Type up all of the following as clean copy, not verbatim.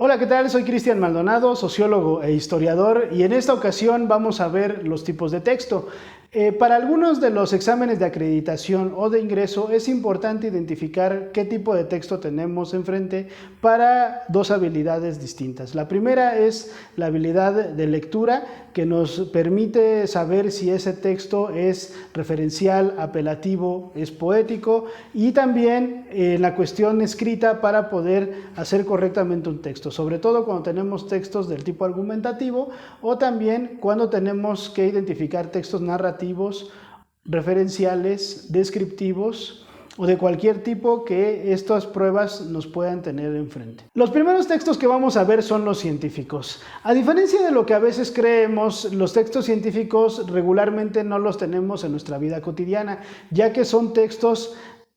Hola, ¿qué tal? Soy Cristian Maldonado, sociólogo e historiador, y en esta ocasión vamos a ver los tipos de texto. Para algunos de los exámenes de acreditación o de ingreso es importante identificar qué tipo de texto tenemos enfrente para dos habilidades distintas. La primera es la habilidad de lectura, que nos permite saber si ese texto es referencial, apelativo, es poético, y también la cuestión escrita para poder hacer correctamente un texto, sobre todo cuando tenemos textos del tipo argumentativo o también cuando tenemos que identificar textos narrativos, referenciales, descriptivos o de cualquier tipo que estas pruebas nos puedan tener enfrente. Los primeros textos que vamos a ver son los científicos. A diferencia de lo que a veces creemos, los textos científicos regularmente no los tenemos en nuestra vida cotidiana, ya que son textos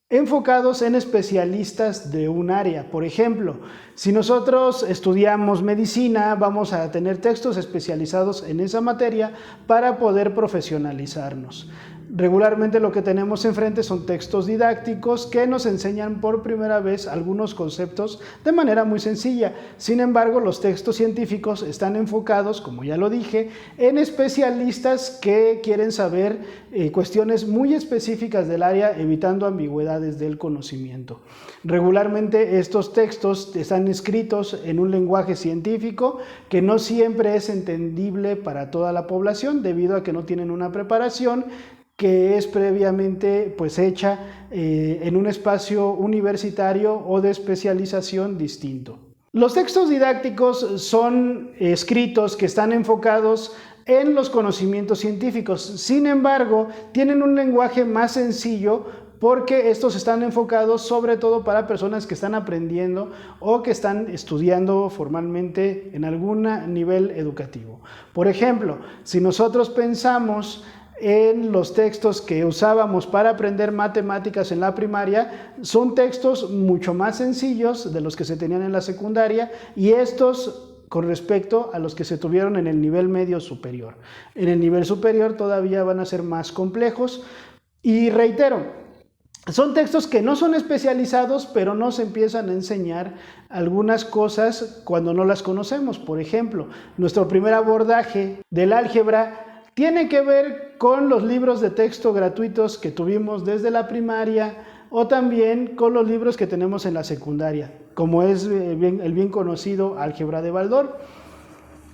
enfocados en especialistas de un área. Por ejemplo, si nosotros estudiamos medicina, vamos a tener textos especializados en esa materia para poder profesionalizarnos. Regularmente lo que tenemos enfrente son textos didácticos que nos enseñan por primera vez algunos conceptos de manera muy sencilla. Sin embargo, los textos científicos están enfocados, como ya lo dije, en especialistas que quieren saber cuestiones muy específicas del área, evitando ambigüedades del conocimiento. Regularmente estos textos están escritos en un lenguaje científico que no siempre es entendible para toda la población debido a que no tienen una preparación que es previamente hecha en un espacio universitario o de especialización distinto. Los textos didácticos son escritos que están enfocados en los conocimientos científicos. Sin embargo, tienen un lenguaje más sencillo porque estos están enfocados sobre todo para personas que están aprendiendo o que están estudiando formalmente en algún nivel educativo. Por ejemplo, si nosotros pensamos en los textos que usábamos para aprender matemáticas en la primaria, son textos mucho más sencillos de los que se tenían en la secundaria, y estos con respecto a los que se tuvieron en el nivel medio superior. En el nivel superior todavía van a ser más complejos, y reitero, son textos que no son especializados, pero nos empiezan a enseñar algunas cosas cuando no las conocemos. Por ejemplo, nuestro primer abordaje del álgebra tiene que ver con los libros de texto gratuitos que tuvimos desde la primaria o también con los libros que tenemos en la secundaria, como es el bien conocido Álgebra de Baldor.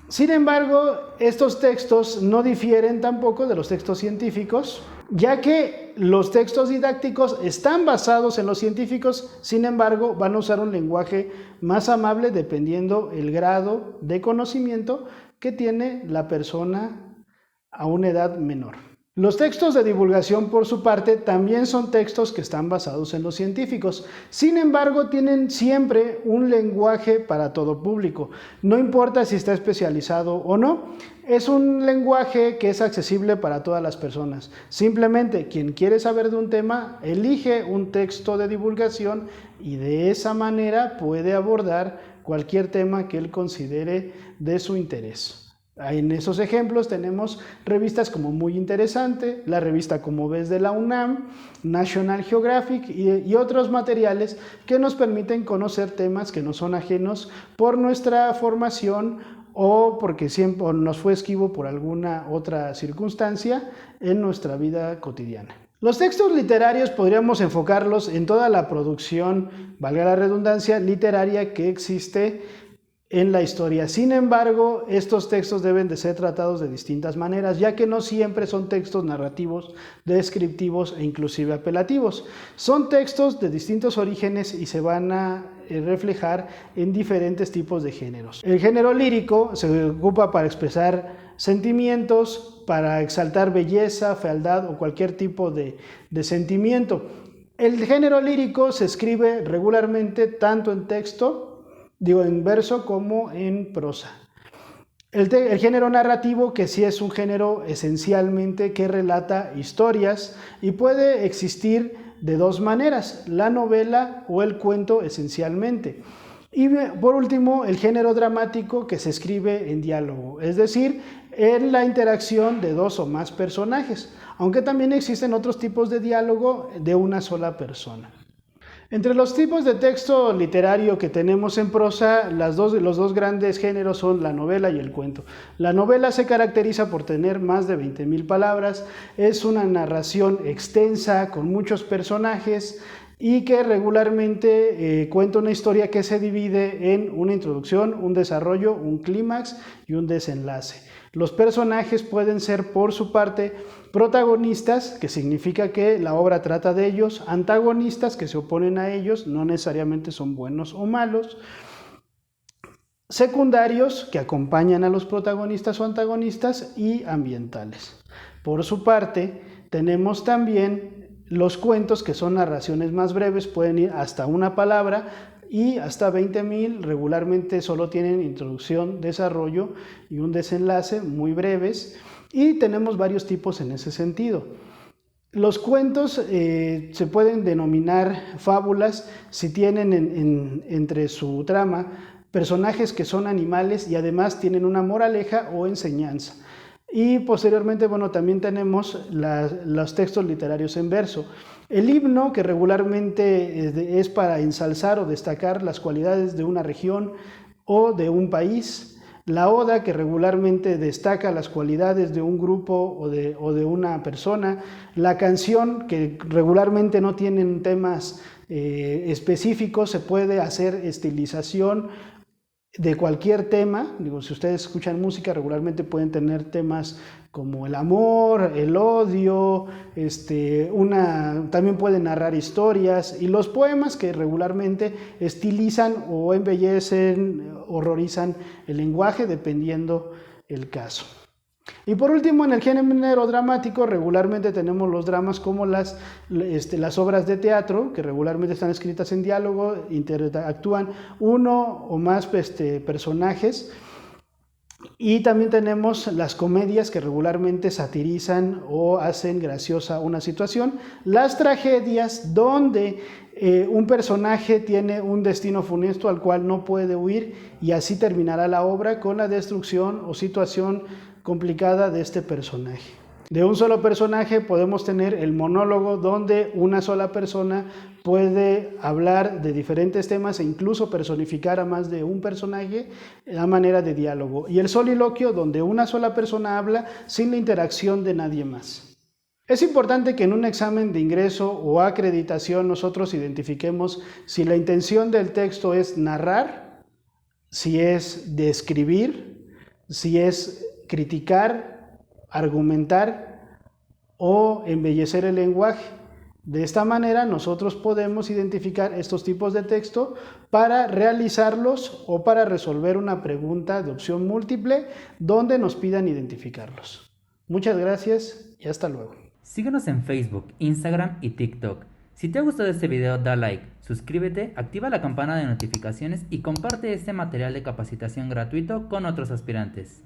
Sin embargo, estos textos no difieren tampoco de los textos científicos, ya que los textos didácticos están basados en los científicos. Sin embargo, van a usar un lenguaje más amable dependiendo el grado de conocimiento que tiene la persona a una edad menor. Los textos de divulgación, por su parte, también son textos que están basados en los científicos. Sin embargo, tienen siempre un lenguaje para todo público. No importa si está especializado o no, es un lenguaje que es accesible para todas las personas. Simplemente, quien quiere saber de un tema, elige un texto de divulgación y de esa manera puede abordar cualquier tema que él considere de su interés. En esos ejemplos tenemos revistas como Muy Interesante, la revista Como Ves de la UNAM, National Geographic y otros materiales que nos permiten conocer temas que nos son ajenos por nuestra formación o porque siempre nos fue esquivo por alguna otra circunstancia en nuestra vida cotidiana. Los textos literarios podríamos enfocarlos en toda la producción, valga la redundancia, literaria que existe en la historia. Sin embargo, estos textos deben de ser tratados de distintas maneras, ya que no siempre son textos narrativos, descriptivos e inclusive apelativos. Son textos de distintos orígenes y se van a reflejar en diferentes tipos de géneros. El género lírico se ocupa para expresar sentimientos, para exaltar belleza, fealdad o cualquier tipo de sentimiento. El género lírico se escribe regularmente tanto en en verso como en prosa. El género narrativo, que sí es un género esencialmente que relata historias y puede existir de dos maneras, la novela o el cuento esencialmente. Y por último, el género dramático, que se escribe en diálogo, es decir, en la interacción de dos o más personajes, aunque también existen otros tipos de diálogo de una sola persona. Entre los tipos de texto literario que tenemos en prosa, los dos grandes géneros son la novela y el cuento. La novela se caracteriza por tener más de 20,000 palabras, es una narración extensa con muchos personajes y que regularmente cuenta una historia que se divide en una introducción, un desarrollo, un clímax y un desenlace. Los personajes pueden ser, por su parte, protagonistas, que significa que la obra trata de ellos, antagonistas, que se oponen a ellos, no necesariamente son buenos o malos, secundarios, que acompañan a los protagonistas o antagonistas, y ambientales. Por su parte, tenemos también los cuentos, que son narraciones más breves, pueden ir hasta una palabra, y hasta 20,000 regularmente solo tienen introducción, desarrollo y un desenlace muy breves, y tenemos varios tipos en ese sentido. Los cuentos se pueden denominar fábulas si tienen entre su trama personajes que son animales y además tienen una moraleja o enseñanza. Y posteriormente, bueno, también tenemos los textos literarios en verso. El himno, que regularmente es para ensalzar o destacar las cualidades de una región o de un país. La oda, que regularmente destaca las cualidades de un grupo o de una persona. La canción, que regularmente no tienen temas específicos, se puede hacer estilización de cualquier tema. Digo, si ustedes escuchan música, regularmente pueden tener temas como el amor, el odio, también pueden narrar historias, y los poemas, que regularmente estilizan o embellecen, horrorizan el lenguaje, dependiendo el caso. Y por último, en el género dramático, regularmente tenemos los dramas como las obras de teatro, que regularmente están escritas en diálogo, interactúan uno o más personajes. Y también tenemos las comedias, que regularmente satirizan o hacen graciosa una situación. Las tragedias, donde un personaje tiene un destino funesto al cual no puede huir, y así terminará la obra con la destrucción o situación complicada de este personaje. De un solo personaje podemos tener el monólogo, donde una sola persona puede hablar de diferentes temas e incluso personificar a más de un personaje a manera de diálogo. Y el soliloquio, donde una sola persona habla sin la interacción de nadie más. Es importante que en un examen de ingreso o acreditación nosotros identifiquemos si la intención del texto es narrar, si es describir, si es criticar, argumentar o embellecer el lenguaje. De esta manera nosotros podemos identificar estos tipos de texto para realizarlos o para resolver una pregunta de opción múltiple donde nos pidan identificarlos. Muchas gracias y hasta luego. Síguenos en Facebook, Instagram y TikTok. Si te ha gustado este video, da like, suscríbete, activa la campana de notificaciones y comparte este material de capacitación gratuito con otros aspirantes.